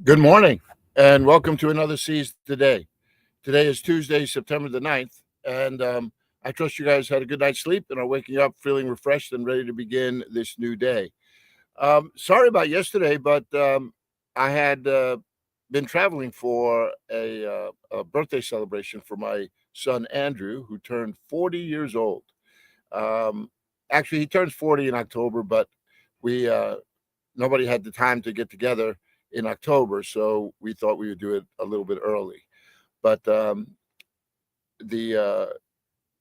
Good morning and welcome to another Seize Today. Today is Tuesday, September the 9th, and I trust you guys had a good night's sleep and are waking up feeling refreshed and ready to begin this new day. Sorry about yesterday, but I had been traveling for a birthday celebration for my son Andrew, who turned 40 years old. Um, Actually, he turns 40 in October, but we nobody had the time to get together in October, so we thought we would do it a little bit early. But the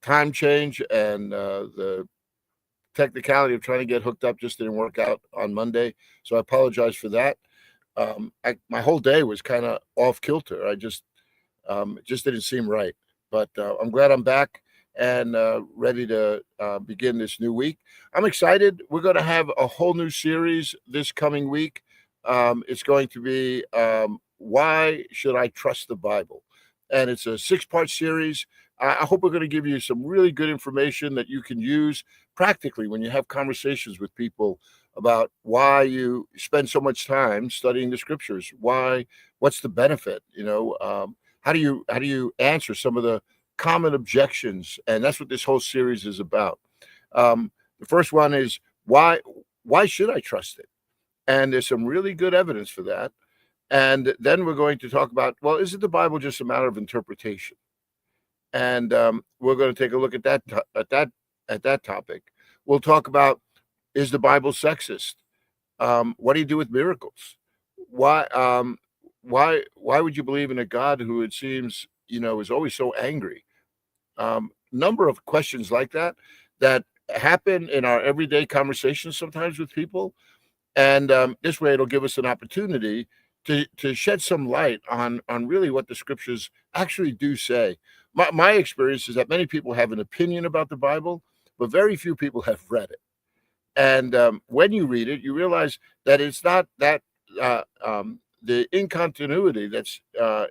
time change and the technicality of trying to get hooked up just didn't work out on Monday, so I apologize for that. My whole day was kind of off kilter. It just didn't seem right. But I'm glad I'm back and ready to begin this new week. I'm excited. We're going to have a whole new series this coming week. It's going to be Why Should I Trust the Bible? And it's a six-part series. I hope we're going to give you some really good information that you can use practically when you have conversations with people about why you spend so much time studying the scriptures. What's the benefit? How do you answer some of the common objections? And that's what this whole series is about. The first one is why should I trust it? And there's some really good evidence for that. And then we're going to talk about, well, isn't the Bible just a matter of interpretation? And we're going to take a look at that topic. We'll talk about, is the Bible sexist? What do you do with miracles? Why why would you believe in a God who it seems is always so angry? Number of questions like that happen in our everyday conversations sometimes with people, and this way it'll give us an opportunity to shed some light on really what the scriptures actually do say. My experience is that many people have an opinion about the Bible, but very few people have read it. And when you read it, you realize that it's not that the incontinuity that's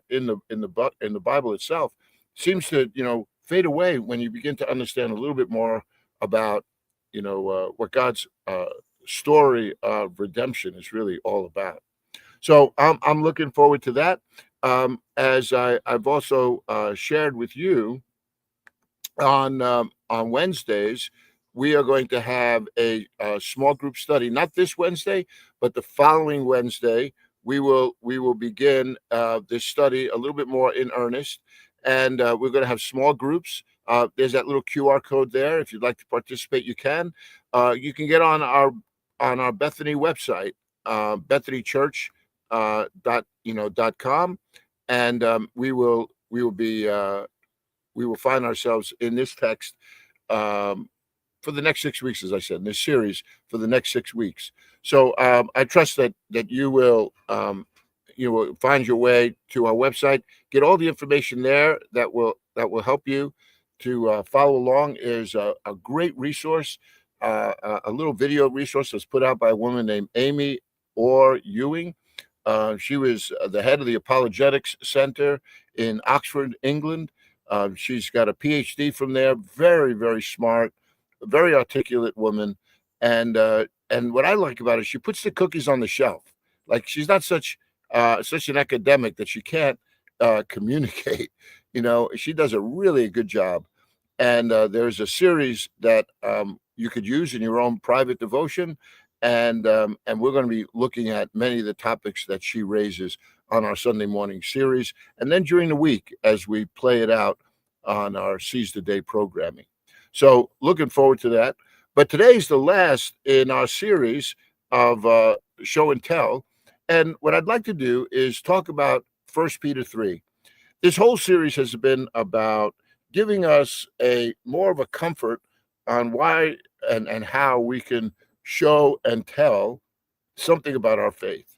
in the Bible itself seems to fade away when you begin to understand a little bit more about what God's story of redemption is really all about. So I'm looking forward to that. As I've also shared with you on Wednesdays, we are going to have a small group study. Not this Wednesday, but the following Wednesday, we will begin this study a little bit more in earnest, and we're going to have small groups. There's that little QR code there. If you'd like to participate, you can. You can get on our Bethany website, Bethany Church .com, and we will find ourselves in this text for the next 6 weeks, as I said, in this series for the next 6 weeks. So I trust that you will find your way to our website, get all the information there that will help you to follow along. Is a great resource, a little video resource that's put out by a woman named Amy Orr Ewing. She was the head of the Apologetics Center in Oxford, England. She's got a PhD from there. Very, very smart, very articulate woman. And what I like about it, she puts the cookies on the shelf. Like, she's not such an academic that she can't communicate. She does a really good job. And there's a series that you could use in your own private devotion. And we're going to be looking at many of the topics that she raises on our Sunday morning series, and then during the week as we play it out on our Seize the Day programming. So looking forward to that. But today's the last in our series of show and tell. And what I'd like to do is talk about 1 Peter 3. This whole series has been about giving us a more of a comfort on why and how we can show and tell something about our faith.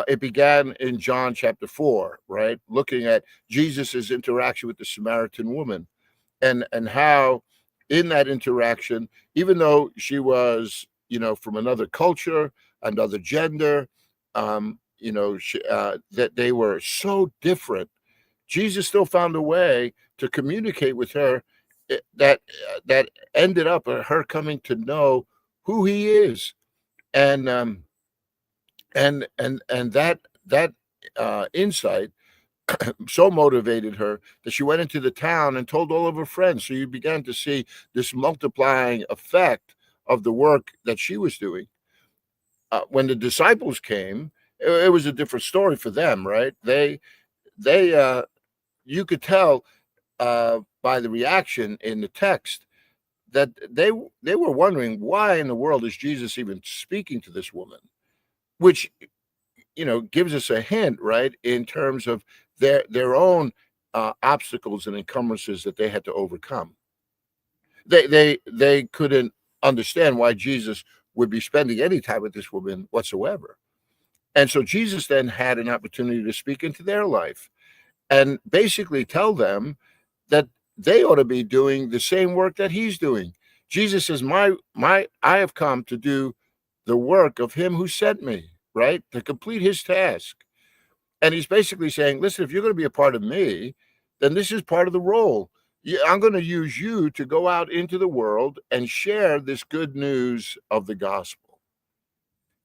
It began in John chapter 4, right? Looking at Jesus's interaction with the Samaritan woman, and how in that interaction, even though she was, from another culture, another gender, that they were so different, Jesus still found a way to communicate with her that ended up her coming to know who he is. And that insight so motivated her that she went into the town and told all of her friends. So you began to see this multiplying effect of the work that she was doing. When the disciples came, it was a different story for them, right? They you could tell by the reaction in the text that they were wondering, why in the world is Jesus even speaking to this woman? Which, gives us a hint, right, in terms of their own obstacles and encumbrances that they had to overcome. They couldn't understand why Jesus would be spending any time with this woman whatsoever. And so Jesus then had an opportunity to speak into their life and basically tell them that they ought to be doing the same work that he's doing. Jesus says, I have come to do the work of him who sent me, right? To complete his task. And he's basically saying, listen, if you're going to be a part of me, then this is part of the role. I'm going to use you to go out into the world and share this good news of the gospel.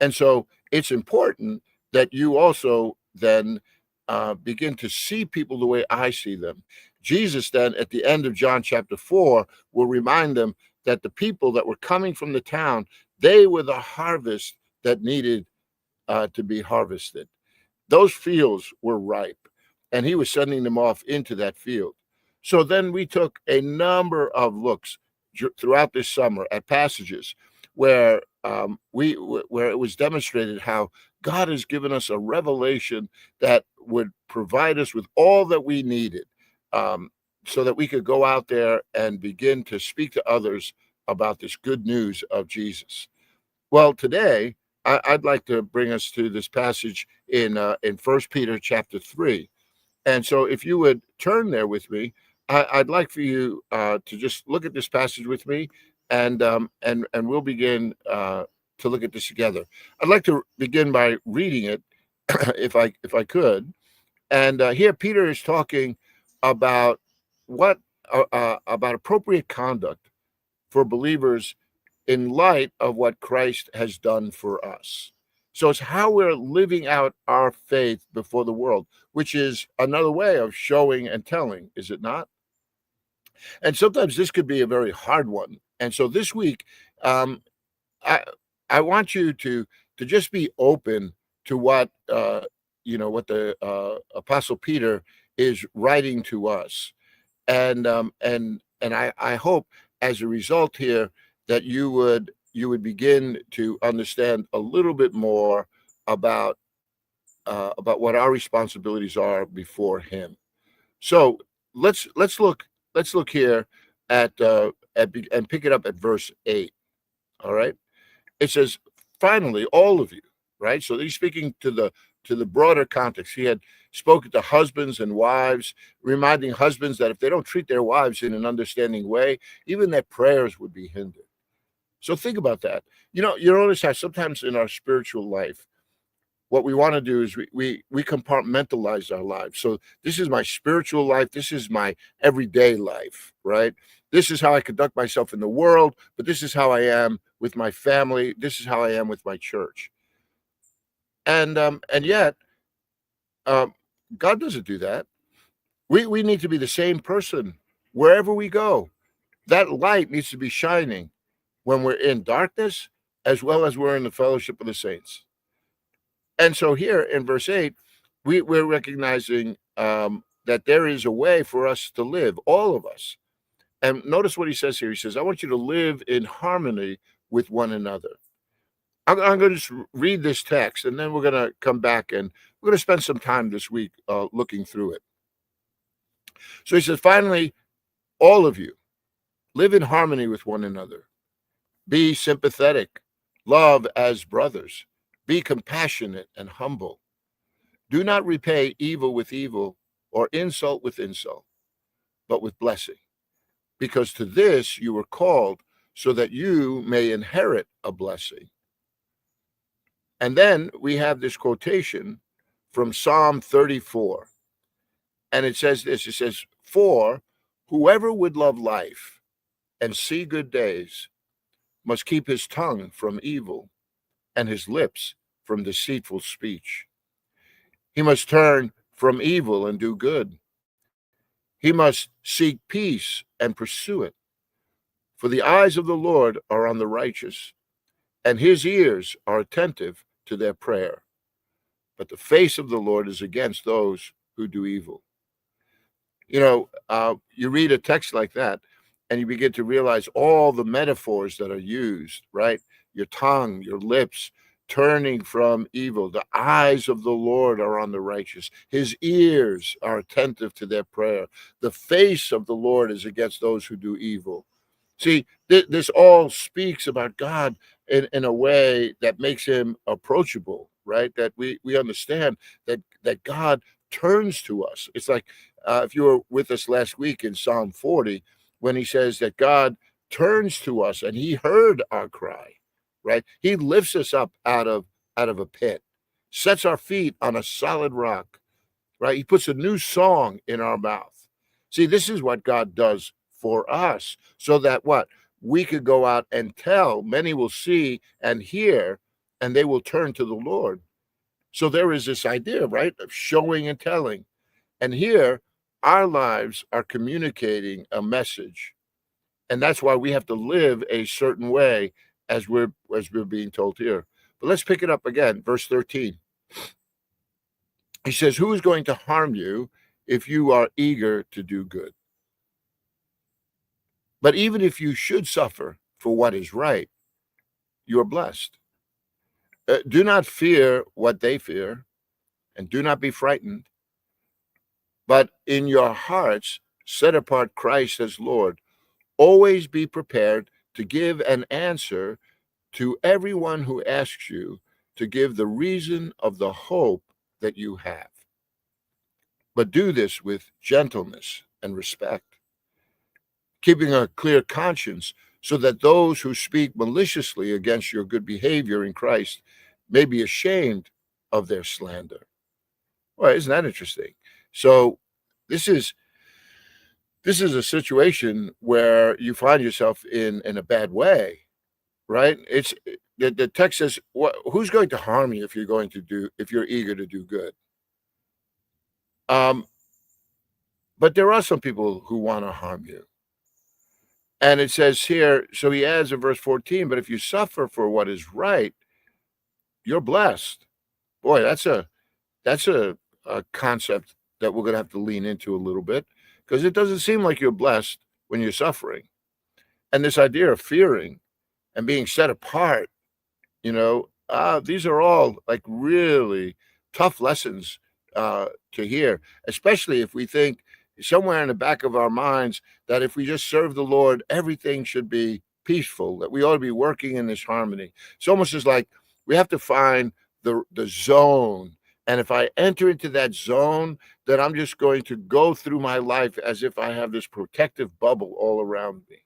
And so it's important that you also then begin to see people the way I see them. Jesus then, at the end of John chapter 4, will remind them that the people that were coming from the town, they were the harvest that needed to be harvested. Those fields were ripe, and he was sending them off into that field. So then we took a number of looks throughout this summer at passages where where it was demonstrated how God has given us a revelation that would provide us with all that we needed, so that we could go out there and begin to speak to others about this good news of Jesus. Well, today I'd like to bring us to this passage in 1 Peter chapter 3. And so if you would turn there with me, I'd like for you to just look at this passage with me, and we'll begin to look at this together. I'd like to begin by reading it, if I could. And here Peter is talking about what about appropriate conduct for believers in light of what Christ has done for us. So it's how we're living out our faith before the world, which is another way of showing and telling, is it not? And sometimes this could be a very hard one. And so this week, um, I I want you to just be open to what what the Apostle Peter is writing to us, and I hope as a result here that you would begin to understand a little bit more about what our responsibilities are before him. So let's look here and pick it up at verse 8. All right. It says, finally, all of you, right? So he's speaking to the broader context. He had spoken to husbands and wives, reminding husbands that if they don't treat their wives in an understanding way, even their prayers would be hindered. So think about that. You notice how sometimes in our spiritual life, what we want to do is we compartmentalize our lives. So this is my spiritual life. This is my everyday life, right? This is how I conduct myself in the world, but this is how I am with my family. This is how I am with my church. And yet, um, God doesn't do that. We need to be the same person wherever we go. That light needs to be shining when we're in darkness as well as we're in the fellowship of the saints. And so here in verse 8, we're recognizing that there is a way for us to live, all of us. And notice what he says here. He says, I want you to live in harmony with one another. I'm going to just read this text, and then we're going to come back and we're going to spend some time this week looking through it. So he says, finally, all of you live in harmony with one another. Be sympathetic, love as brothers, be compassionate and humble. Do not repay evil with evil or insult with insult, but with blessing, because to this you were called, so that you may inherit a blessing. And then we have this quotation from Psalm 34. And it says this, it says, for whoever would love life and see good days must keep his tongue from evil and his lips from deceitful speech. He must turn from evil and do good. He must seek peace and pursue it. For the eyes of the Lord are on the righteous, and his ears are attentive to their prayer. But the face of the Lord is against those who do evil. You read a text like that, and you begin to realize all the metaphors that are used, right? Your tongue, your lips, turning from evil. The eyes of the Lord are on the righteous. His ears are attentive to their prayer. The face of the Lord is against those who do evil. See, this all speaks about God in a way that makes him approachable, right? That we understand that God turns to us. It's like if you were with us last week in Psalm 40, when he says that God turns to us and he heard our cry, right? He lifts us up out of a pit, sets our feet on a solid rock, right? He puts a new song in our mouth. See, this is what God does for us, so that what? We could go out and tell, many will see and hear, and they will turn to the Lord. So there is this idea, right, of showing and telling. And here, our lives are communicating a message. And that's why we have to live a certain way as we're being told here. But let's pick it up again, verse 13. He says, "Who is going to harm you if you are eager to do good? But even if you should suffer for what is right, you are blessed. Do not fear what they fear, and do not be frightened, but in your hearts set apart Christ as Lord. Always be prepared to give an answer to everyone who asks you to give the reason of the hope that you have. But do this with gentleness and respect, keeping a clear conscience, so that those who speak maliciously against your good behavior in Christ may be ashamed of their slander." Well, isn't that interesting? So this is a situation where you find yourself in a bad way, right? It's the text says, who's going to harm you if you're eager to do good? Um, but there are some people who want to harm you. And it says here, so he adds in verse 14, but if you suffer for what is right, you're blessed. Boy, that's a concept that we're going to have to lean into a little bit, because it doesn't seem like you're blessed when you're suffering. And this idea of fearing and being set apart, these are all like really tough lessons to hear, especially if we think somewhere in the back of our minds that if we just serve the Lord, everything should be peaceful, that we ought to be working in this harmony. It's almost as like we have to find the zone. And if I enter into that zone, then I'm just going to go through my life as if I have this protective bubble all around me.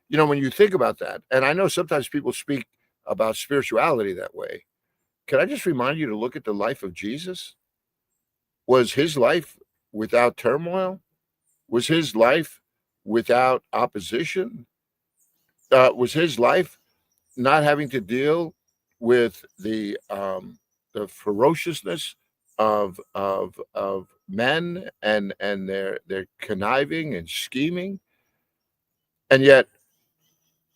When you think about that, and I know sometimes people speak about spirituality that way, can I just remind you to look at the life of Jesus? Was his life without turmoil? Was his life without opposition? Was his life not having to deal with the ferociousness of men and their conniving and scheming? And yet,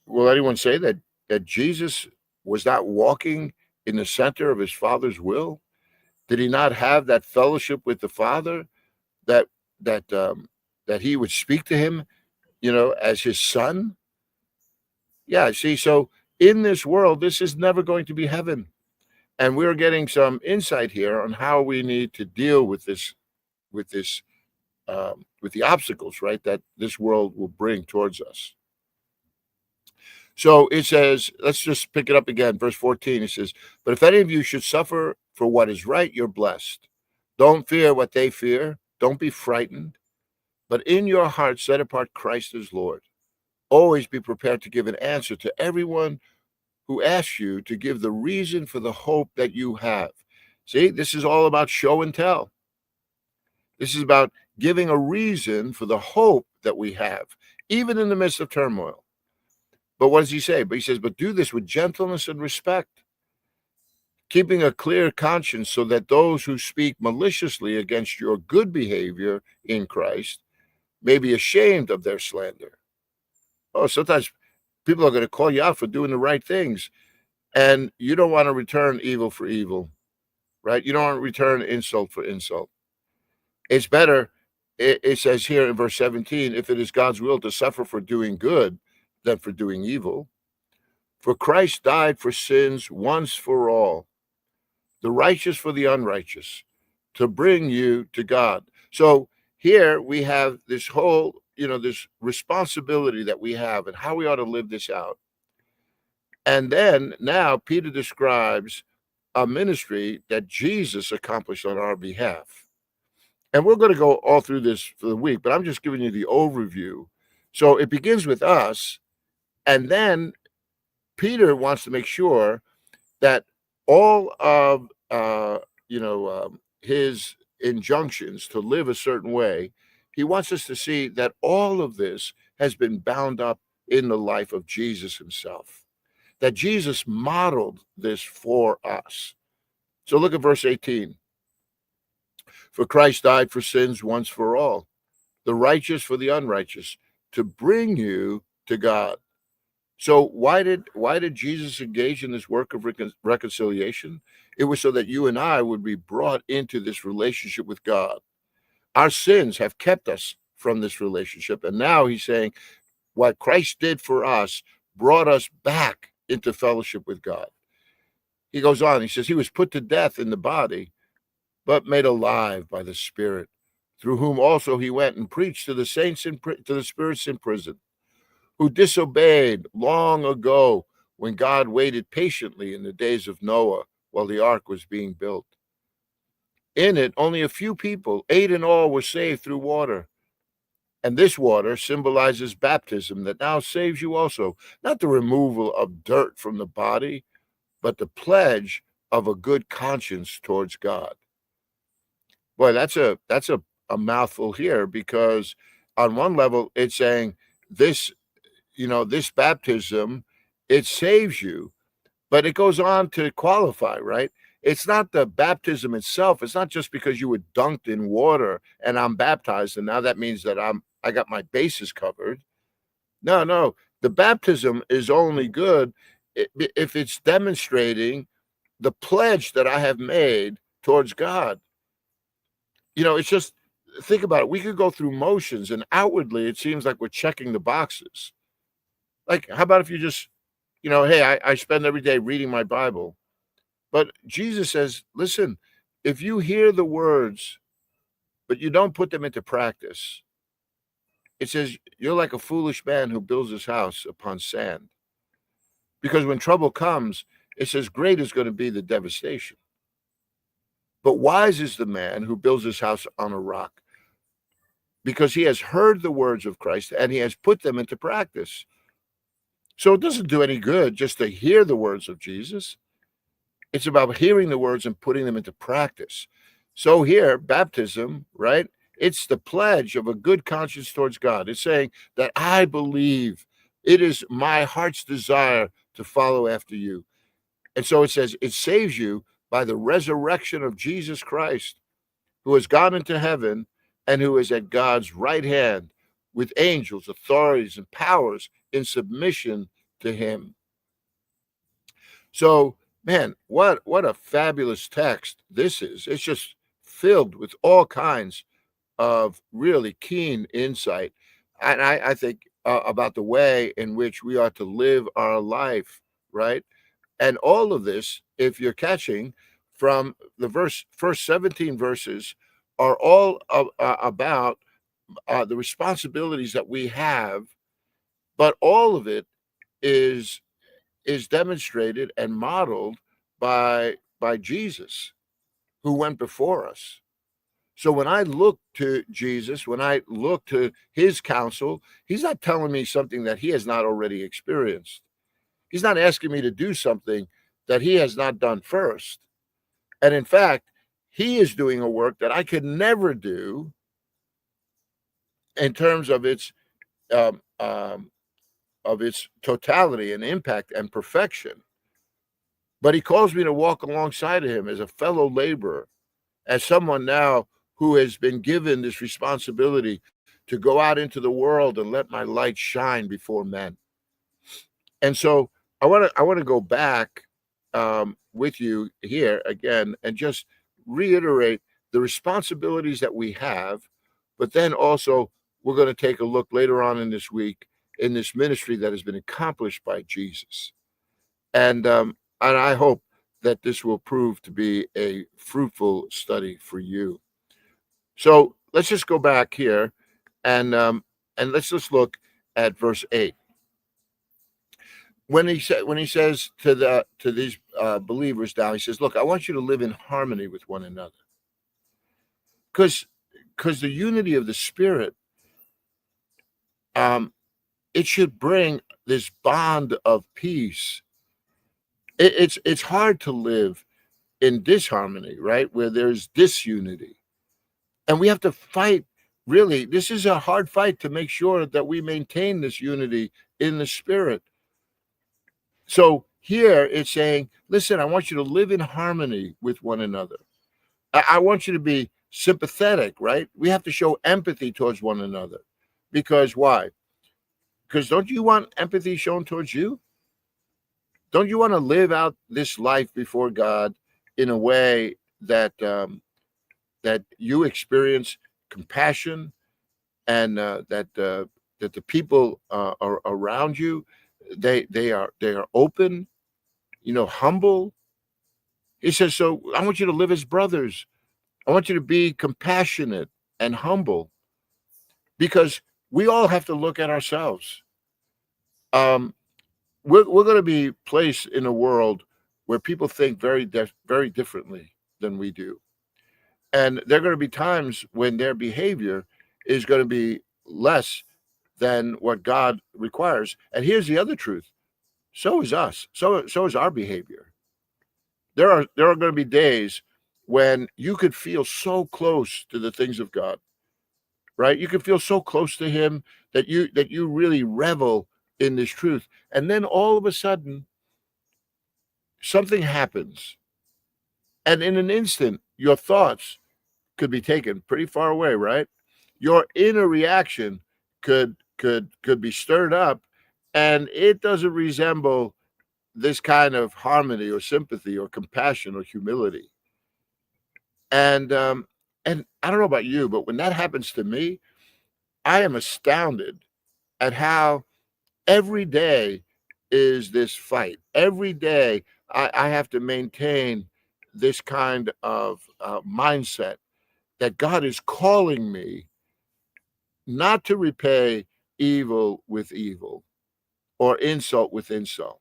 will anyone say that Jesus was not walking in the center of his Father's will? Did he not have that fellowship with the Father, that that that he would speak to him, as his son? Yeah, see, so in this world, this is never going to be heaven. And we're getting some insight here on how we need to deal with the obstacles, right, that this world will bring towards us. So it says, let's just pick it up again. Verse 14, it says, "But if any of you should suffer for what is right, you're blessed. Don't fear what they fear. Don't be frightened. But in your heart, set apart Christ as Lord. Always be prepared to give an answer to everyone who asks you to give the reason for the hope that you have." See, this is all about show and tell. This is about giving a reason for the hope that we have, even in the midst of turmoil. But what does he say? But he says, but do this with gentleness and respect. keeping a clear conscience so that those who speak maliciously against your good behavior in Christ may be ashamed of their slander. Oh, sometimes people are going to call you out for doing the right things, and you don't want to return evil for evil, right? You don't want to return insult for insult. It's better, it says here in verse 17, if it is God's will to suffer for doing good than for doing evil. For Christ died for sins once for all, the righteous for the unrighteous, to bring you to God. So here we have this whole, this responsibility that we have and how we ought to live this out. And then now Peter describes a ministry that Jesus accomplished on our behalf. And we're going to go all through this for the week, but I'm just giving you the overview. So it begins with us, and then Peter wants to make sure that all of his injunctions to live a certain way, he wants us to see that all of this has been bound up in the life of Jesus himself, that Jesus modeled this for us. So look at verse 18. For Christ died for sins once for all, the righteous for the unrighteous, to bring you to God. So why did Jesus engage in this work of reconciliation? It was so that you and I would be brought into this relationship with God. Our sins have kept us from this relationship. And now he's saying what Christ did for us brought us back into fellowship with God. He goes on, he says, he was put to death in the body, but made alive by the Spirit, through whom also he went and preached to the saints to the spirits in prison, who disobeyed long ago when God waited patiently in the days of Noah while the ark was being built. In it, only a few people, 8 in all, were saved through water. And this water symbolizes baptism that now saves you also, not the removal of dirt from the body, but the pledge of a good conscience towards God. Boy, that's a mouthful here, because on one level it's saying this baptism, it saves you, but it goes on to qualify, right? It's not the baptism itself. It's not just because you were dunked in water and I'm baptized and now that means that I got my bases covered. No. The baptism is only good if it's demonstrating the pledge that I have made towards God. It's just, think about it. We could go through motions and outwardly it seems like we're checking the boxes. Like, how about if you just, hey, I spend every day reading my Bible. But Jesus says, listen, if you hear the words, but you don't put them into practice, it says you're like a foolish man who builds his house upon sand. Because when trouble comes, it says great is going to be the devastation. But wise is the man who builds his house on a rock, because he has heard the words of Christ and he has put them into practice. So it doesn't do any good just to hear the words of Jesus. It's about hearing the words and putting them into practice. So here, baptism, right? It's the pledge of a good conscience towards God. It's saying that I believe, it is my heart's desire to follow after you. And so it says it saves you by the resurrection of Jesus Christ, who has gone into heaven and who is at God's right hand with angels, authorities, and powers in submission to him. So, man, what a fabulous text this is. It's just filled with all kinds of really keen insight. And I think about the way in which we ought to live our life, right? And all of this, if you're catching from the first 17 verses, are all about the responsibilities that we have, but all of it is demonstrated and modeled by Jesus, who went before us. So when I look to Jesus, when I look to his counsel, he's not telling me something that he has not already experienced. He's not asking me to do something that he has not done first. And in fact, he is doing a work that I could never do in terms of its um, um, totality and impact and perfection. but he calls me to walk alongside of him as a fellow laborer, as someone now who has been given this responsibility to go out into the world and let my light shine before men. And so I want to go back with you here again and just reiterate the responsibilities that we have, but then also we're going to take a look later on in this week in this ministry that has been accomplished by Jesus. And I hope that this will prove to be a fruitful study for you. So let's just go back here and let's just look at verse 8. When he says to these believers now, he says, "Look, I want you to live in harmony with one another, because the unity of the Spirit, it should bring this bond of peace. It's hard to live in disharmony, right? Where there's disunity, and we have to fight. Really, this is a hard fight to make sure that we maintain this unity in the Spirit. So here it's saying, listen, I want you to live in harmony with one another. I want you to be sympathetic, right? We have to show empathy towards one another. Because why? Because don't you want empathy shown towards you? Don't you want to live out this life before God in a way that that you experience compassion, and that the people are around you, they are open, humble? He says, so I want you to live as brothers. I want you to be compassionate and humble, because we all have to look at ourselves. We're going to be placed in a world where people think very differently than we do. And there are going to be times when their behavior is going to be less than what God requires. And here's the other truth. So is us. So is our behavior. There are going to be days when you could feel so close to the things of God, right? You can feel so close to him that you really revel in this truth. And then all of a sudden, something happens. And in an instant, your thoughts could be taken pretty far away, right? Your inner reaction could be stirred up, and it doesn't resemble this kind of harmony or sympathy or compassion or humility. And I don't know about you, but when that happens to me, I am astounded at how every day is this fight. Every day I have to maintain this kind of mindset that God is calling me not to repay evil with evil or insult with insult,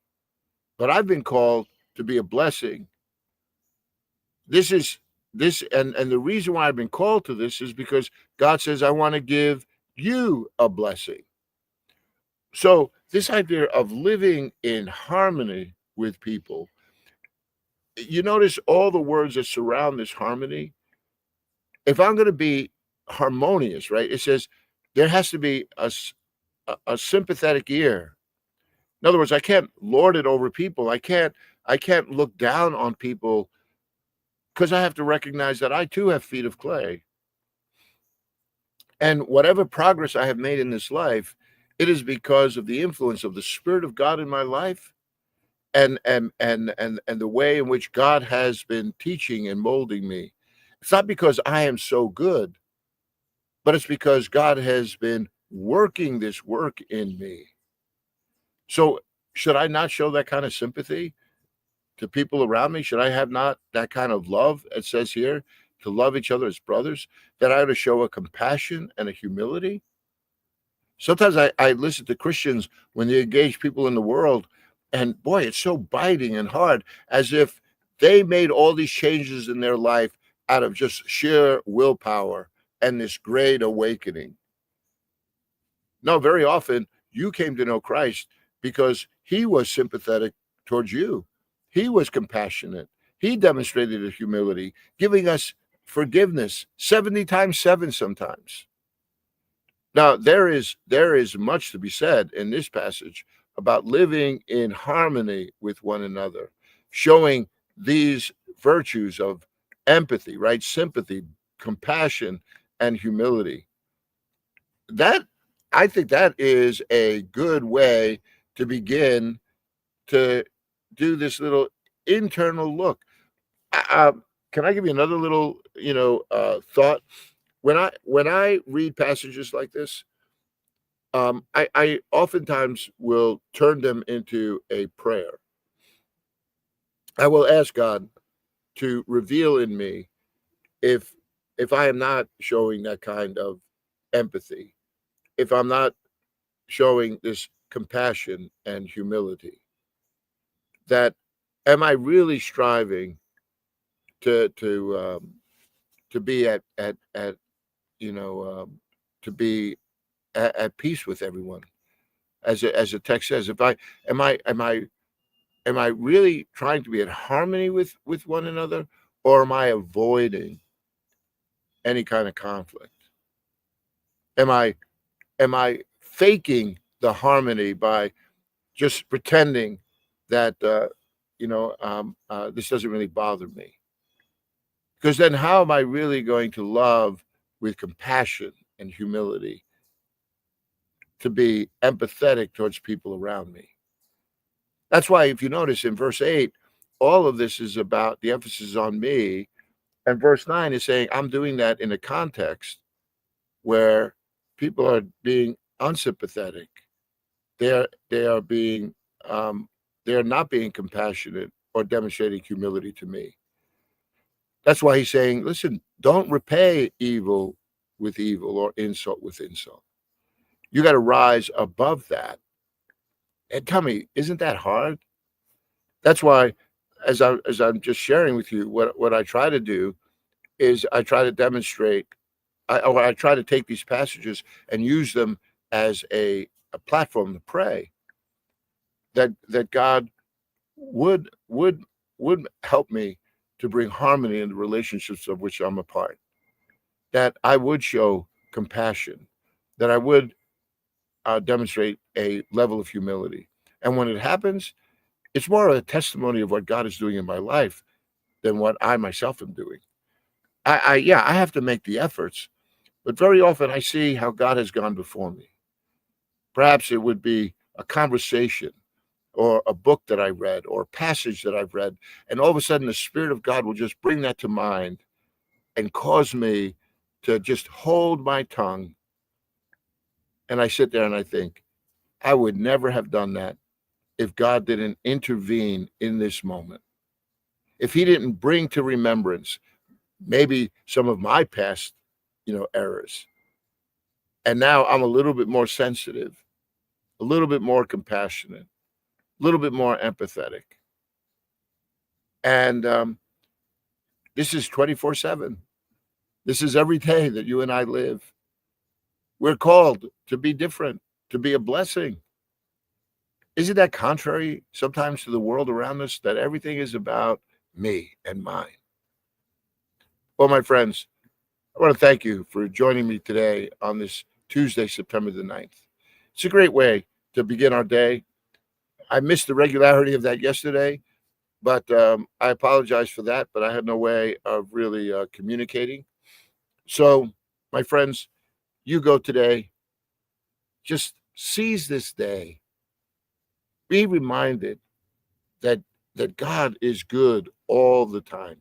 but I've been called to be a blessing. This is this, and the reason why I've been called to this is because God says, I want to give you a blessing. So this idea of living in harmony with people, you notice all the words that surround this harmony. If I'm going to be harmonious, right, it says there has to be a sympathetic ear. In other words, I can't lord it over people. I can't look down on people, because I have to recognize that I too have feet of clay. And whatever progress I have made in this life, it is because of the influence of the Spirit of God in my life, and the way in which God has been teaching and molding me. It's not because I am so good, but it's because God has been working this work in me. So should I not show that kind of sympathy to people around me? Should I have not that kind of love? It says here to love each other as brothers, that I ought to show a compassion and a humility. Sometimes I listen to Christians when they engage people in the world, and boy, it's so biting and hard, as if they made all these changes in their life out of just sheer willpower and this great awakening. No, very often you came to know Christ because he was sympathetic towards you. He was compassionate. He demonstrated a humility, giving us forgiveness 70 times 7 sometimes. Now, there is much to be said in this passage about living in harmony with one another. showing these virtues of empathy, right? Sympathy, compassion, and humility. That, I think that is a good way to begin to do this little internal look. Can I give you another little, thought? When I read passages like this, I oftentimes will turn them into a prayer. I will ask God to reveal in me if I am not showing that kind of empathy, if I'm not showing this compassion and humility, that am I really striving to be at you know to be at peace with everyone, as the text says. If I am I am I am I really trying to be in harmony with one another, or am I avoiding any kind of conflict? Am I faking the harmony by just pretending that this doesn't really bother me? Because then how am I really going to love with compassion and humility, to be empathetic towards people around me? That's why, if you notice in verse 8, all of this is about the emphasis on me. And verse 9 is saying, I'm doing that in a context where people are being unsympathetic. They are being they are not being compassionate or demonstrating humility to me. That's why he's saying, listen, don't repay evil with evil or insult with insult. You got to rise above that. And tell me, isn't that hard? That's why, as I'm just sharing with you, what I try to do is I try to demonstrate, I try to take these passages and use them as a platform to pray that God would help me to bring harmony in the relationships of which I'm a part. That I would show compassion, that I would demonstrate a level of humility. And when it happens, it's more a testimony of what God is doing in my life than what I myself am doing. Yeah, I have to make the efforts, but very often I see how God has gone before me. Perhaps it would be a conversation or a book that I read or a passage that I've read, and all of a sudden the Spirit of God will just bring that to mind and cause me to just hold my tongue. And I sit there and I think, I would never have done that if God didn't intervene in this moment. If he didn't bring to remembrance maybe some of my past, errors. And now I'm a little bit more sensitive, a little bit more compassionate, a little bit more empathetic. And this is 24/7. This is every day that you and I live. We're called to be different, to be a blessing. Isn't that contrary sometimes to the world around us, that everything is about me and mine? Well, my friends, I want to thank you for joining me today on this Tuesday, September the 9th. It's a great way to begin our day. I missed the regularity of that yesterday, but I apologize for that, but I had no way of really communicating. So, my friends, you go today. Just seize this day. Be reminded that God is good all the time.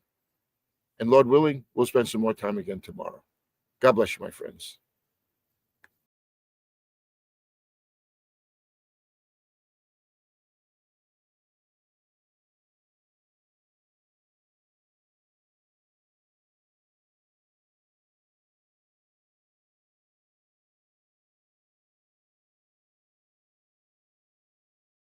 And Lord willing, we'll spend some more time again tomorrow. God bless you, my friends.